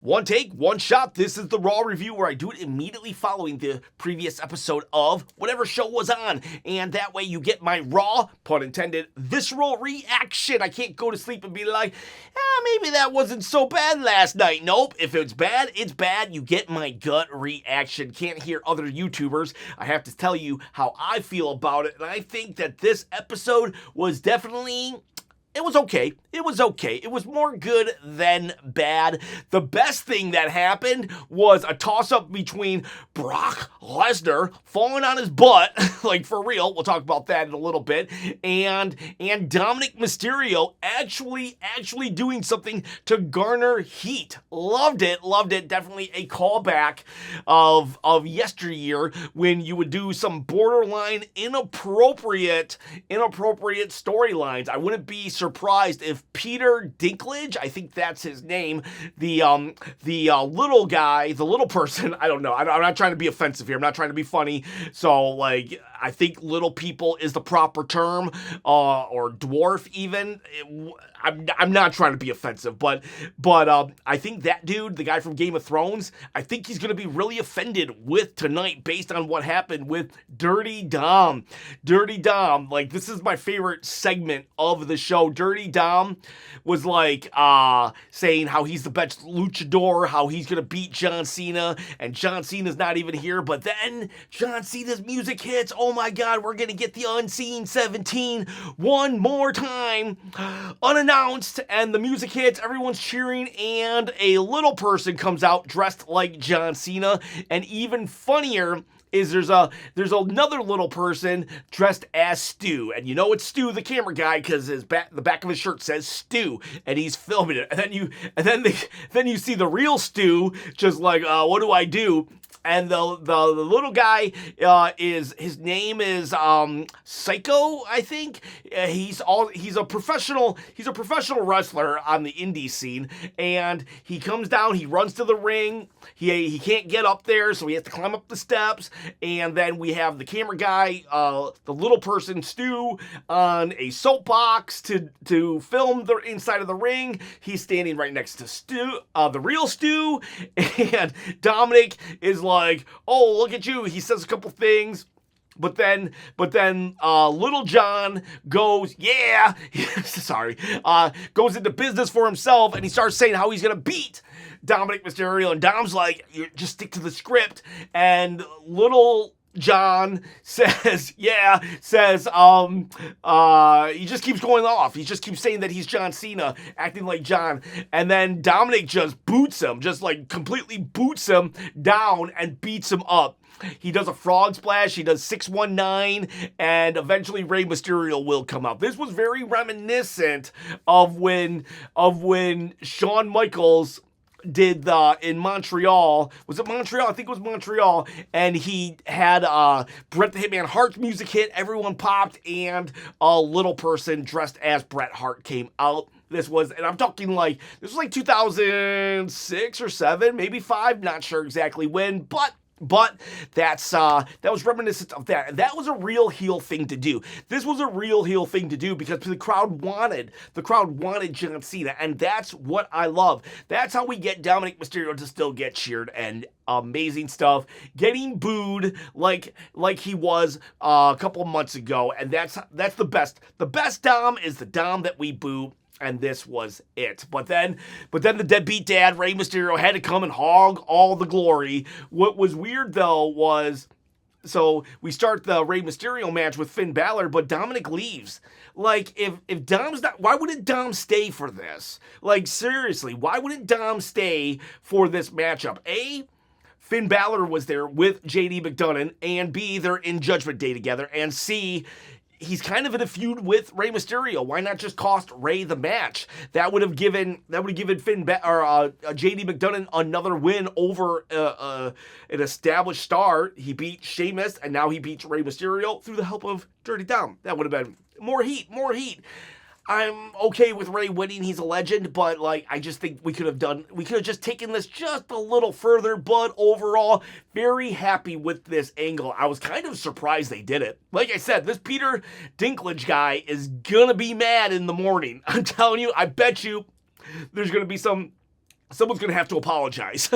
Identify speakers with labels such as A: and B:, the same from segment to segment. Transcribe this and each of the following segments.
A: One take, one shot. This is the Raw review where I do it immediately following the previous episode of whatever show was on. And that way you get my raw, pun intended, visceral reaction. I can't go to sleep and be like, maybe that wasn't so bad last night. Nope, if it's bad, it's bad. You get my gut reaction. Can't hear other YouTubers. I have to tell you how I feel about it. And I think that this episode was definitely... It was okay. It was okay. It was more good than bad. The best thing that happened was a toss-up between Brock Lesnar falling on his butt, like for real, we'll talk about that in a little bit, and Dominik Mysterio actually doing something to garner heat. Loved it. Definitely a callback of yesteryear when you would do some borderline inappropriate storylines. I wouldn't be surprised if Peter Dinklage, I think that's his name, the little guy, the little person, I don't know, I'm not trying to be offensive here, I'm not trying to be funny, so like, I think little people is the proper term, or dwarf even. I'm not trying to be offensive, but I think that dude, the guy from Game of Thrones, I think he's gonna be really offended with tonight based on what happened with Dirty Dom. Dirty Dom, like, this is my favorite segment of the show. Dirty Dom was like saying how he's the best luchador, how he's gonna beat John Cena, and John Cena's not even here, but then John Cena's music hits. Oh my god, we're gonna get the Unseen 17 one more time, unannounced, and the music hits, everyone's cheering, and a little person comes out dressed like John Cena, and even funnier is there's another little person dressed as Stu, and you know it's Stu, the camera guy, because the back of his shirt says Stu, and he's filming it, and then you see the real Stu just like, what do I do? And the little guy his name is Psycho, I think. He's a professional wrestler on the indie scene, and he comes down, he runs to the ring. He can't get up there, so he has to climb up the steps. And then we have the camera guy, the little person Stu, on a soapbox to film the inside of the ring. He's standing right next to Stu, the real Stu, and Dominik is like, oh, look at you. He says a couple things. But then, Little John goes, goes into business for himself, and he starts saying how he's gonna beat Dominik Mysterio, and Dom's like, you just stick to the script, and Little John says, he just keeps going off. He just keeps saying that he's John Cena, acting like John. And then Dominik just boots him, just like completely boots him down and beats him up. He does a frog splash, he does 619, and eventually Rey Mysterio will come out. This was very reminiscent of when Shawn Michaels did in Montreal. Was it Montreal? I think it was Montreal. And he had Bret the Hitman Hart's music hit, everyone popped, and a little person dressed as Bret Hart came out. This was, and I'm talking like, this was like 2006 or 7, maybe 5, not sure exactly when, but that was reminiscent of that. And that was a real heel thing to do. This was a real heel thing to do because the crowd wanted John Cena, and that's what I love. That's how we get Dominik Mysterio to still get cheered, and amazing stuff. Getting booed like he was a couple months ago, and that's the best. The best Dom is the Dom that we boo. And this was it. But then the deadbeat dad, Rey Mysterio, had to come and hog all the glory. What was weird, though, was... So we start the Rey Mysterio match with Finn Balor, but Dominik leaves. Like, if Dom's not... Why wouldn't Dom stay for this? Like, seriously, why wouldn't Dom stay for this matchup? A... Finn Balor was there with JD McDonough, and B, they're in Judgment Day together, and C... He's kind of in a feud with Rey Mysterio. Why not just cost Rey the match? That would have given JD McDonough another win over an established star. He beat Sheamus, and now he beats Rey Mysterio through the help of Dirty Dom. That would have been more heat. I'm okay with Rey winning. He's a legend, but like, I just think we could have just taken this just a little further, but overall, very happy with this angle. I was kind of surprised they did it. Like I said, this Peter Dinklage guy is gonna be mad in the morning. I'm telling you, I bet you there's gonna be some someone's gonna have to apologize.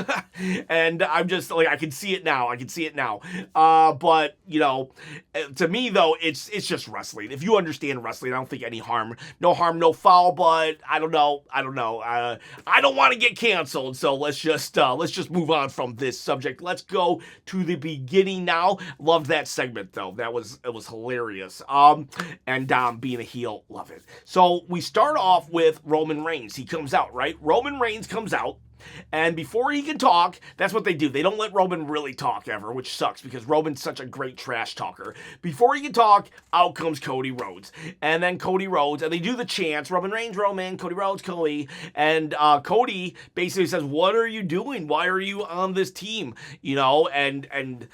A: And I'm just like, I can see it now. But you know, to me though, it's just wrestling. If you understand wrestling, I don't think no harm, no foul. But I don't know. I don't want to get canceled. So let's just move on from this subject. Let's go to the beginning now. Loved that segment though. It was hilarious. And Dom being a heel, love it. So we start off with Roman Reigns. He comes out, right? Roman Reigns comes out. And before he can talk, that's what they do. They don't let Roman really talk ever, which sucks because Roman's such a great trash talker. Before he can talk, out comes Cody Rhodes. And then Cody Rhodes, and they do the chants, Roman Reigns, Roman, Cody Rhodes, Cody. And Cody basically says, what are you doing? Why are you on this team? You know, and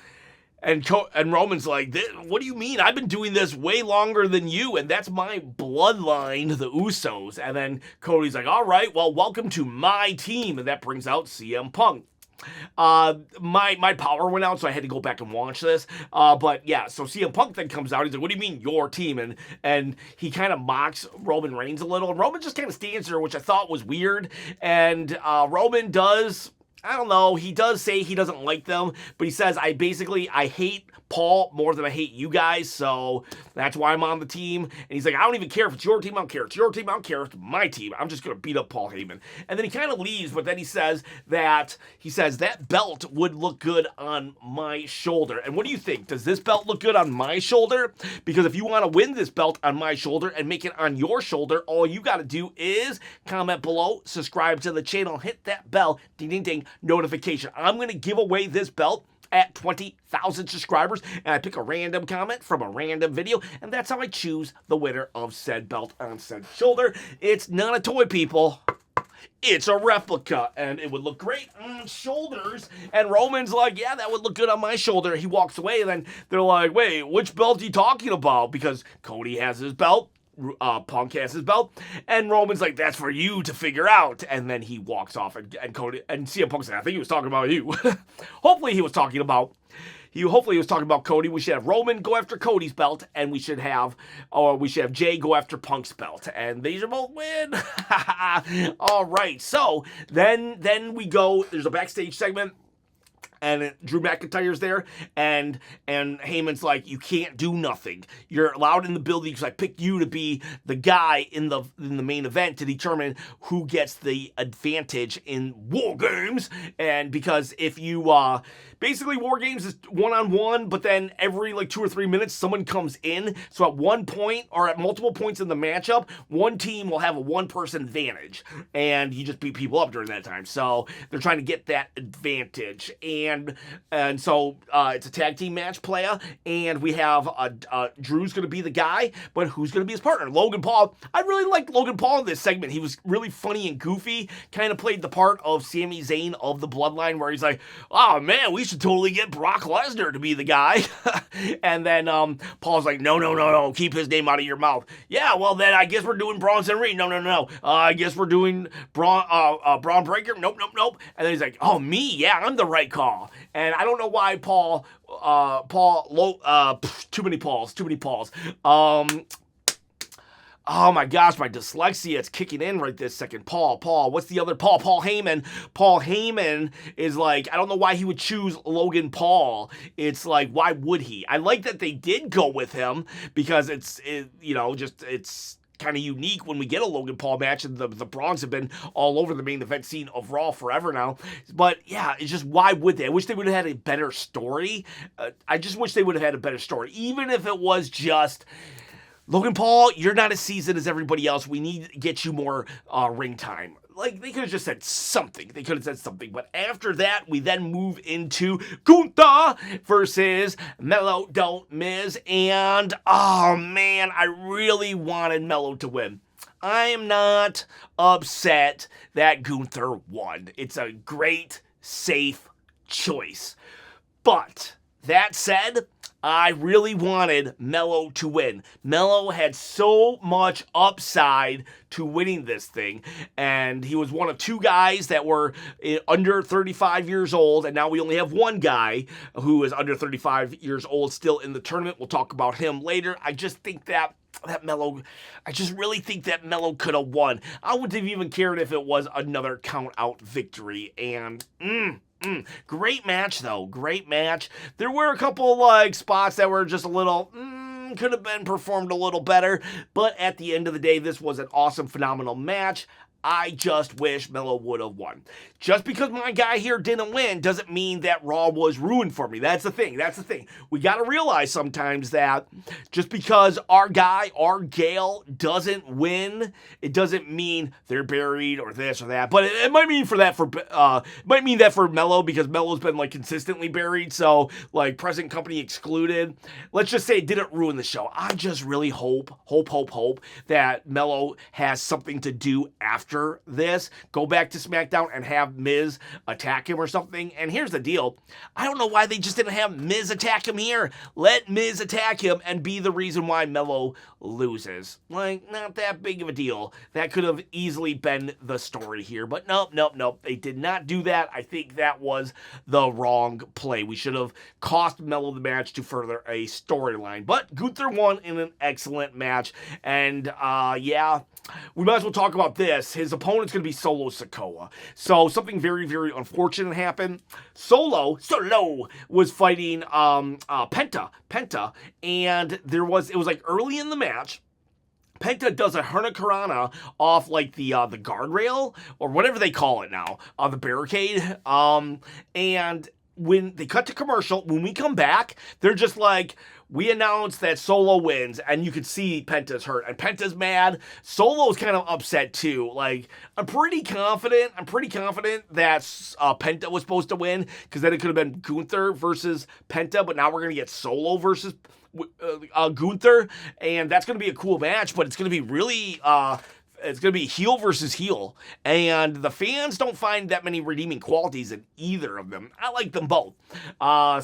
A: Roman's like, what do you mean? I've been doing this way longer than you, and that's my bloodline, the Usos. And then Cody's like, all right, well, welcome to my team. And that brings out CM Punk. My power went out, so I had to go back and watch this. But yeah, so CM Punk then comes out. He's like, what do you mean your team? And he kind of mocks Roman Reigns a little. And Roman just kind of stands there, which I thought was weird. And Roman does... I don't know, he does say he doesn't like them, but he says, I hate Paul more than I hate you guys, so that's why I'm on the team. And he's like, I don't even care if it's your team, I don't care. It's your team, I don't care. It's my team. I'm just going to beat up Paul Heyman. And then he kind of leaves, but then he says that belt would look good on my shoulder. And what do you think? Does this belt look good on my shoulder? Because if you want to win this belt on my shoulder and make it on your shoulder, all you got to do is comment below, subscribe to the channel, hit that bell, ding, ding, ding, notification. I'm going to give away this belt at 20,000 subscribers, and I pick a random comment from a random video, and that's how I choose the winner of said belt on said shoulder. It's not a toy, people. It's a replica, and it would look great on shoulders. And Roman's like, yeah, that would look good on my shoulder. He walks away, and then they're like, wait, which belt are you talking about? Because Cody has his belt. Punk has his belt, and Roman's like, that's for you to figure out. And then he walks off, and Cody and CM Punk's like, I think he was talking about you. Hopefully he was talking about Cody. We should have Roman go after Cody's belt, and we should have Jay go after Punk's belt, and these are both win. All right, so then we go. There's a backstage segment. And Drew McIntyre's there, and Heyman's like, you can't do nothing. You're allowed in the building because I picked you to be the guy in the main event to determine who gets the advantage in War Games. And because if you basically War Games is one-on-one, but then every like 2 or 3 minutes someone comes in. So at one point or at multiple points in the matchup, one team will have a one-person advantage, and you just beat people up during that time. So they're trying to get that advantage. And so it's a tag team match, playa, and we have Drew's going to be the guy, but who's going to be his partner? Logan Paul. I really liked Logan Paul in this segment. He was really funny and goofy, kind of played the part of Sami Zayn of the Bloodline, where he's like, oh man, we should totally get Brock Lesnar to be the guy. And then Paul's like, no, keep his name out of your mouth. Yeah, well then I guess we're doing Bronson Reed. No. I guess we're doing Braun Breaker. Nope. And then he's like, oh me, yeah, I'm the right call. And I don't know why too many Pauls. Oh my gosh, my dyslexia, it's kicking in right this second. Paul, what's the other Paul? Paul Heyman. Paul Heyman is like, I don't know why he would choose Logan Paul. It's like, why would he? I like that they did go with him because it's kind of unique when we get a Logan Paul match, and the Bronx have been all over the main event scene of Raw forever now. But yeah, it's just, why would they? I wish they would have had a better story. I just wish they would have had a better story, even if it was just, Logan Paul, you're not as seasoned as everybody else. We need to get you more ring time. Like, they could have just said something. But after that, we then move into Gunther versus Melo Don't Miz. And, oh man, I really wanted Melo to win. I am not upset that Gunther won. It's a great, safe choice. But, that said, I really wanted Melo to win. Melo had so much upside to winning this thing, and he was one of two guys that were under 35 years old, and now we only have one guy who is under 35 years old still in the tournament. We'll talk about him later. I just think that I just really think that Melo could have won. I wouldn't have even cared if it was another count out victory. And great match though, great match. There were a couple like spots that were just a little could have been performed a little better, but at the end of the day, this was an awesome, phenomenal match. I just wish Melo would have won. Just because my guy here didn't win doesn't mean that Raw was ruined for me. That's the thing. We got to realize sometimes that just because our guy, our gal doesn't win, it doesn't mean they're buried or this or that. But it might mean for Melo, because Melo's been like consistently buried. So like present company excluded. Let's just say it didn't ruin the show. I just really hope that Melo has something to do after this, go back to SmackDown and have Miz attack him or something. And here's the deal. I don't know why they just didn't have Miz attack him here. Let Miz attack him and be the reason why Melo loses. Like, not that big of a deal. That could have easily been the story here. But nope. They did not do that. I think that was the wrong play. We should have cost Melo the match to further a storyline. But Gunther won in an excellent match. And, yeah, we might as well talk about this. His opponent's going to be Solo Sikoa. So something very, very unfortunate happened. Solo was fighting Penta, and it was like early in the match. Penta does a Hurricanrana off like the guardrail or whatever they call it now, the barricade. And when they cut to commercial, when we come back, they're just like, we announced that Solo wins, and you can see Penta's hurt, and Penta's mad. Solo's kind of upset too. Like, I'm pretty confident that Penta was supposed to win, because then it could have been Gunther versus Penta, but now we're gonna get Solo versus Gunther, and that's gonna be a cool match, but it's gonna be really it's going to be heel versus heel, and the fans don't find that many redeeming qualities in either of them. I like them both.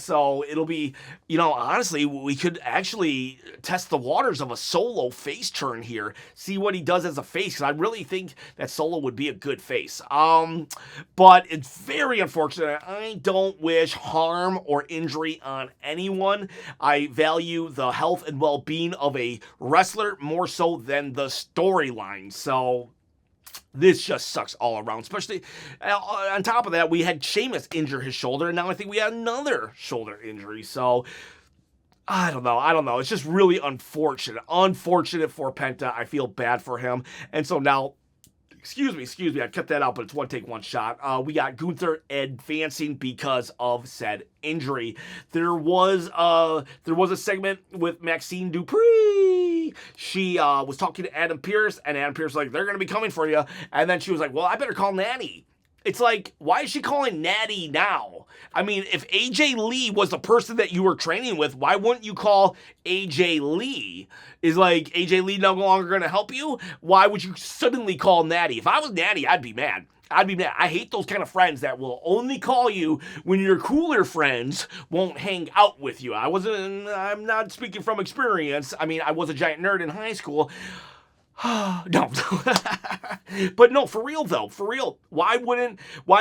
A: So it'll be, honestly, we could actually test the waters of a Solo face turn here, see what he does as a face, because I really think that Solo would be a good face. But it's very unfortunate. I don't wish harm or injury on anyone. I value the health and well-being of a wrestler more so than the storylines. So this just sucks all around, especially on top of that, we had Sheamus injure his shoulder, and now I think we had another shoulder injury. So I don't know. It's just really unfortunate for Penta. I feel bad for him. And so now, excuse me, I cut that out, but it's one take, one shot. We got Gunther advancing because of said injury. There was a segment with Maxine Dupree. She was talking to Adam Pearce, and Adam Pearce was like, they're going to be coming for you. And then she was like, well, I better call Natty. It's like, why is she calling Natty now? I mean, if AJ Lee was the person that you were training with, why wouldn't you call AJ Lee? Is like AJ Lee no longer going to help you? Why would you suddenly call Natty? If I was Natty, I'd be mad. I hate those kind of friends that will only call you when your cooler friends won't hang out with you. I'm not speaking from experience. I mean, I was a giant nerd in high school. No. But no, for real. Why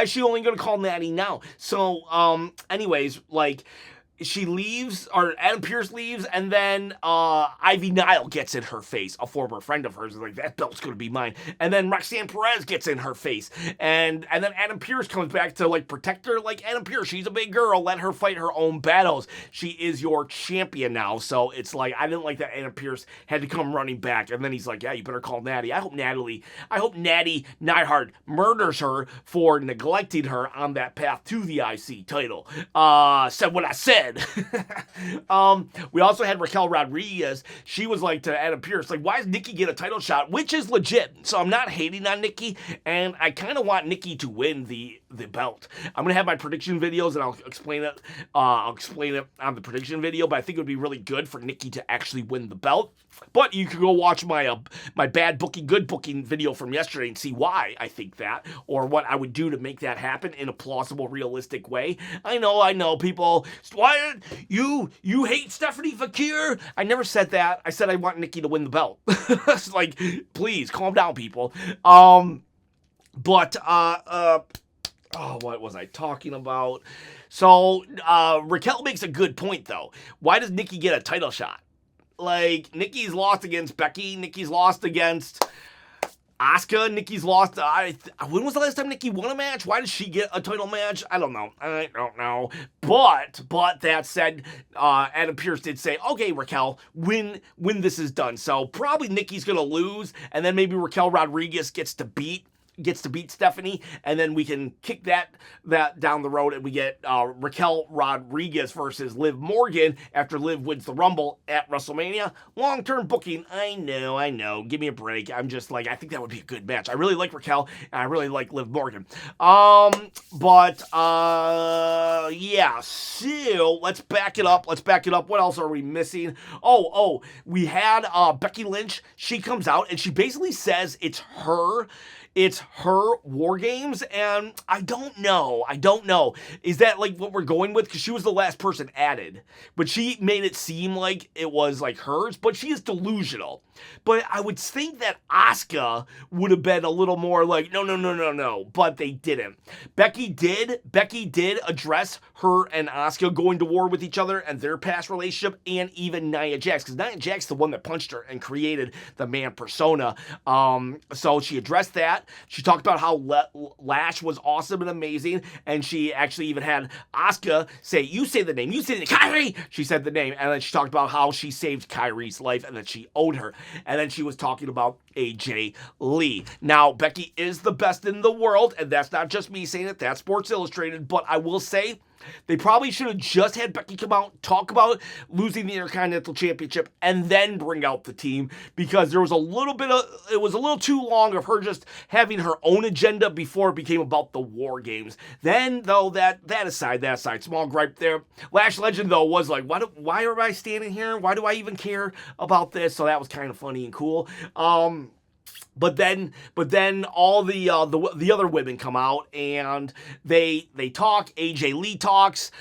A: is she only going to call Natty now? So, anyways, like, she leaves, or Adam Pearce leaves, and then Ivy Nile gets in her face. A former friend of hers is like, that belt's gonna be mine. And then Roxanne Perez gets in her face, and then Adam Pearce comes back to like protect her. Like, Adam Pearce, she's a big girl. Let her fight her own battles. She is your champion now. So it's like, I didn't like that Adam Pearce had to come running back, and then he's like, yeah, you better call Natty. I hope Natty Neidhart murders her for neglecting her on that path to the IC title. Said what I said. We also had Raquel Rodriguez. She was like to Adam Pearce, like, why does Nikki get a title shot? Which is legit. So I'm not hating on Nikki, and I kind of want Nikki to win the belt. I'm gonna have my prediction videos, and I'll explain it. On the prediction video. But I think it would be really good for Nikki to actually win the belt. But you can go watch my my bad booking, good booking video from yesterday and see why I think that, or what I would do to make that happen in a plausible, realistic way. I know, people. Why you hate Stephanie Fakir? I never said that. I said I want Nikki to win the belt. It's like, please calm down, people. What was I talking about? So Raquel makes a good point though. Why does Nikki get a title shot? Like, Nikki's lost against Becky. Nikki's lost against Asuka. Nikki's lost. When was the last time Nikki won a match? Why did she get a title match? I don't know. But that said, Adam Pearce did say, okay, Raquel, when this is done. So probably Nikki's gonna lose, and then maybe Raquel Rodriguez gets to beat Stephanie, and then we can kick that down the road, and we get Raquel Rodriguez versus Liv Morgan after Liv wins the Rumble at WrestleMania. Long-term booking, I know. Give me a break. I'm just like, I think that would be a good match. I really like Raquel, and I really like Liv Morgan. Yeah, so let's back it up. What else are we missing? Oh, we had Becky Lynch. She comes out, and she basically says it's her War Games, and I don't know. Is that like what we're going with? Because she was the last person added, but she made it seem like it was like hers, but she is delusional. But I would think that Asuka would have been a little more like, no, but they didn't. Becky did address her and Asuka going to war with each other and their past relationship, and even Nia Jax, because Nia Jax is the one that punched her and created the man persona. So she addressed that. She talked about how Lash was awesome and amazing, and she actually even had Asuka say, you say the name, Kyrie! She said the name, and then she talked about how she saved Kyrie's life and that she owed her. And then she was talking about AJ Lee. Now, Becky is the best in the world, and that's not just me saying it, that's Sports Illustrated, but I will say, they probably should have just had Becky come out, talk about losing the Intercontinental Championship, and then bring out the team, because it was a little too long of her just having her own agenda before it became about the War Games. Then, though, that aside, small gripe there. Lash Legend, though, was like, why am I standing here? Why do I even care about this? So that was kind of funny and cool. But then all the other women come out and they talk. AJ Lee talks.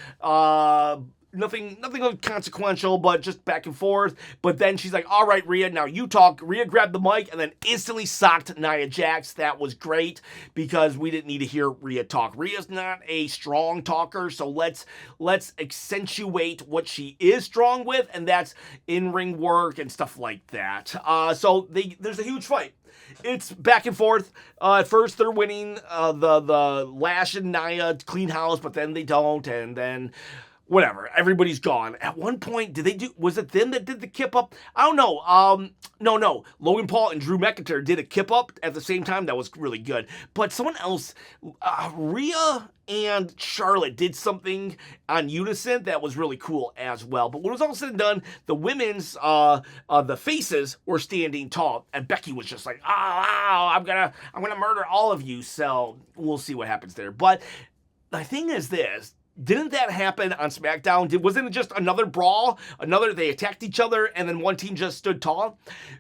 A: Nothing consequential, but just back and forth. But then she's like, all right, Rhea, now you talk. Rhea grabbed the mic and then instantly socked Nia Jax. That was great because we didn't need to hear Rhea talk. Rhea's not a strong talker, so let's accentuate what she is strong with, and that's in-ring work and stuff like that. So there's a huge fight. It's back and forth. At first, they're winning. The Lash and Nia clean house, but then they don't, and then whatever. Everybody's gone. At one point, was it them that did the kip up? I don't know. No. Logan Paul and Drew McIntyre did a kip up at the same time. That was really good. But someone else, Rhea and Charlotte did something on unison that was really cool as well. But when it was all said and done, the women's, the faces were standing tall, and Becky was just like, I'm gonna murder all of you. So we'll see what happens there. But the thing is this. Didn't that happen on SmackDown? Wasn't it just another brawl? They attacked each other and then one team just stood tall?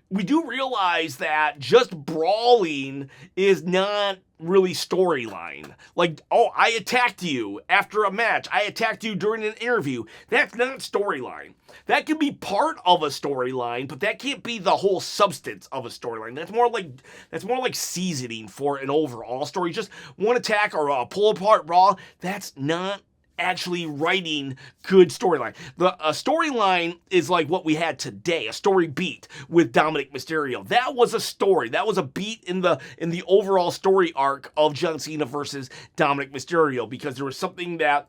A: We do realize that just brawling is not really storyline. Like, I attacked you after a match. I attacked you during an interview. That's not storyline. That can be part of a storyline, but that can't be the whole substance of a storyline. That's more like seasoning for an overall story. Just one attack or a pull apart brawl. That's not actually writing good storyline. A storyline is like what we had today, a story beat with Dominik Mysterio. That was a story. That was a beat in the overall story arc of John Cena versus Dominik Mysterio, because there was something that,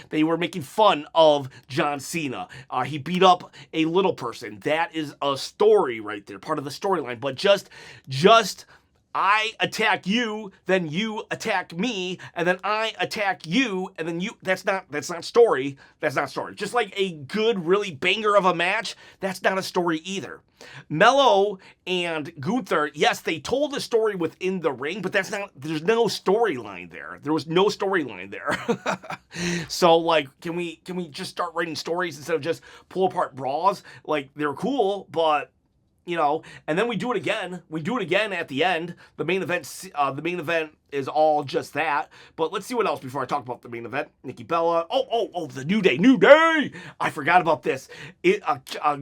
A: they were making fun of John Cena. He beat up a little person. That is a story right there, part of the storyline. But just I attack you, then you attack me, and then I attack you, and then you. That's not story. That's not story. Just like a good, really banger of a match, that's not a story either. Mello and Gunther, yes, they told a story within the ring, but there's no storyline there. There was no storyline there. So, like, can we just start writing stories instead of just pull apart brawls? Like, they're cool, but and then we do it again. We do it again at the end. The main event is all just that. But let's see what else before I talk about the main event. Nikki Bella. Oh, the New Day. I forgot about this.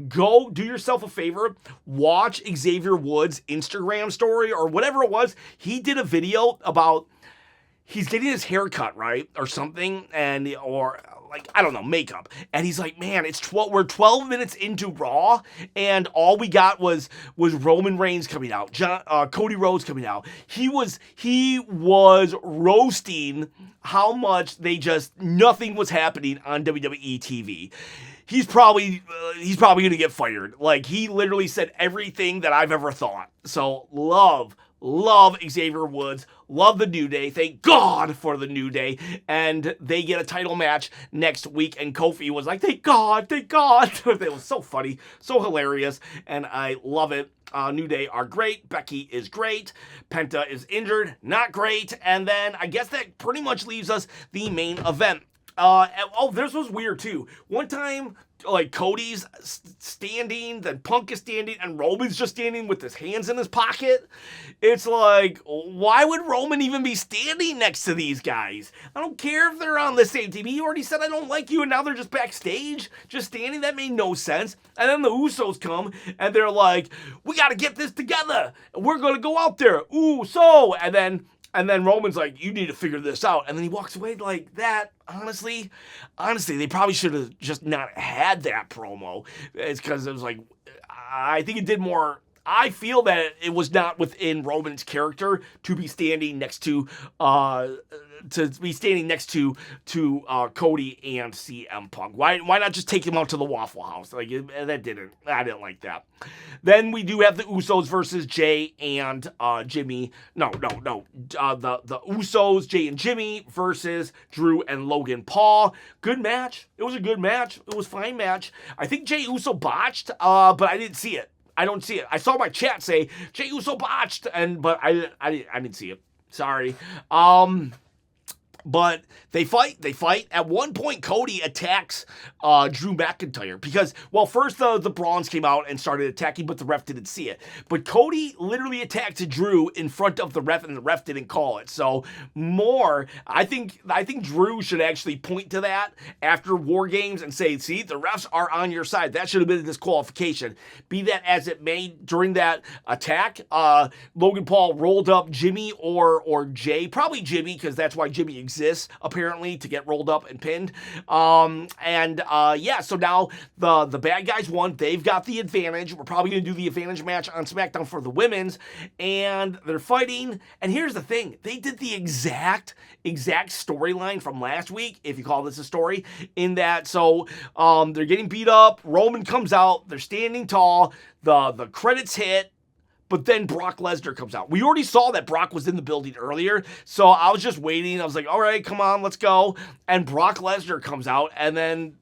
A: Go do yourself a favor. Watch Xavier Woods' Instagram story or whatever it was. He did a video about he's getting his hair cut, right? Or something, or like, I don't know, makeup. And he's like, man, we're 12 minutes into Raw, and all we got was Roman Reigns coming out, Cody Rhodes coming out. He was roasting how much nothing was happening on WWE TV. He's probably going to get fired. Like, he literally said everything that I've ever thought. So, love Xavier Woods. Love the New Day. Thank God for the New Day. And they get a title match next week. And Kofi was like, thank God, thank God. It was so funny, so hilarious. And I love it. New Day are great. Becky is great. Penta is injured. Not great. And then I guess that pretty much leaves us the main event. This was weird too. One time, like, Cody's standing, then Punk is standing, and Roman's just standing with his hands in his pocket. It's like, why would Roman even be standing next to these guys? I don't care if they're on the same team. He already said, I don't like you, and now they're just backstage, just standing. That made no sense. And then the Usos come, and they're like, we gotta get this together. We're gonna go out there. Uso! And then Roman's like, you need to figure this out. And then he walks away like that. Honestly, they probably should have just not had that promo. It's because it was like, I think it did more. I feel that it was not within Roman's character to be standing next to Cody and CM Punk. Why not just take him out to the Waffle House? Like, I didn't like that. Then we do have the Usos versus Jay and Jimmy. No. The Usos, Jay and Jimmy versus Drew and Logan Paul. Good match. It was a good match. It was a fine match. I think Jay Uso botched, but I didn't see it. I don't see it. I saw my chat say Jey Uso botched, but I didn't see it. Sorry. But they fight. At one point, Cody attacks Drew McIntyre because, well, first the Brawns came out and started attacking, but the ref didn't see it. But Cody literally attacked Drew in front of the ref, and the ref didn't call it. So I think Drew should actually point to that after War Games and say, see, the refs are on your side. That should have been a disqualification. Be that as it may, during that attack, Logan Paul rolled up Jimmy or Jay, probably Jimmy, because that's why Jimmy exists, apparently, to get rolled up and pinned. So now the bad guys won. They've got the advantage. We're probably going to do the advantage match on SmackDown for the women's, and they're fighting. And here's the thing. They did the exact storyline from last week, if you call this a story, in that, so they're getting beat up. Roman comes out. They're standing tall. The credits hit. But then Brock Lesnar comes out. We already saw that Brock was in the building earlier, so I was just waiting. I was like, all right, come on, let's go. And Brock Lesnar comes out, and then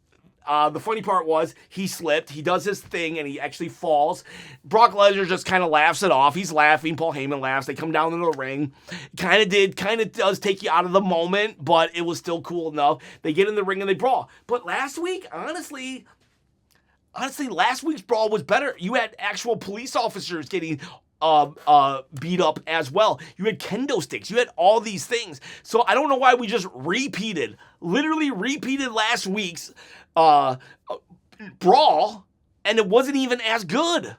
A: the funny part was he slipped. He does his thing, and he actually falls. Brock Lesnar just kind of laughs it off. He's laughing. Paul Heyman laughs. They come down into the ring. Kind of does take you out of the moment, but it was still cool enough. They get in the ring, and they brawl. But last week, honestly, last week's brawl was better. You had actual police officers getting beat up as well. You had kendo sticks. You had all these things. So I don't know why we just literally repeated last week's brawl, and it wasn't even as good.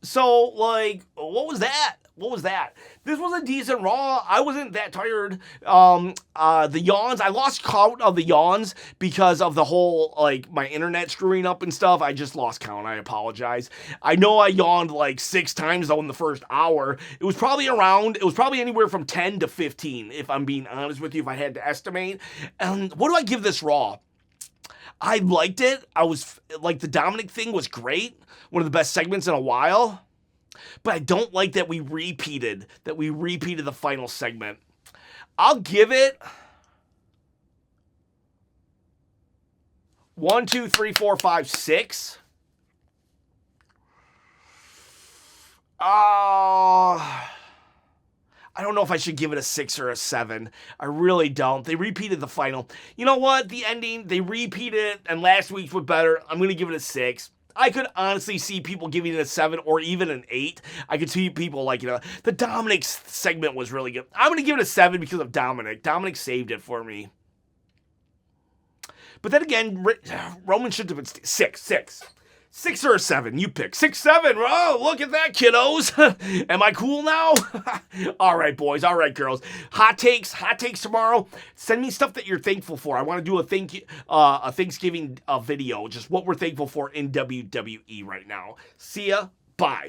A: So, like, what was that? This was a decent Raw. I wasn't that tired. The yawns, I lost count of the yawns because of the whole, like, my internet screwing up and stuff. I just lost count. I apologize. I know I yawned like 6 times though in the first hour. It was probably anywhere from 10 to 15, if I'm being honest with you, if I had to estimate. And what do I give this Raw? I liked it. I was like, the Dominik thing was great. One of the best segments in a while. But I don't like that we repeated the final segment. I'll give it 1, 2, 3, 4, 5, 6. I don't know if I should give it a 6 or a 7. I really don't. They repeated the final. You know what? The ending, they repeated it, and last week's was better. I'm going to give it a 6. I could honestly see people giving it a 7 or even an 8. I could see people like, the Dominik segment was really good. I'm going to give it a 7 because of Dominik. Dominik saved it for me. But then again, Roman should have been 6. 6 or a 7? You pick. 6, 7. Oh, look at that, kiddos. Am I cool now? All right, boys. All right, girls. Hot takes tomorrow. Send me stuff that you're thankful for. I want to do a Thanksgiving video, just what we're thankful for in WWE right now. See ya. Bye.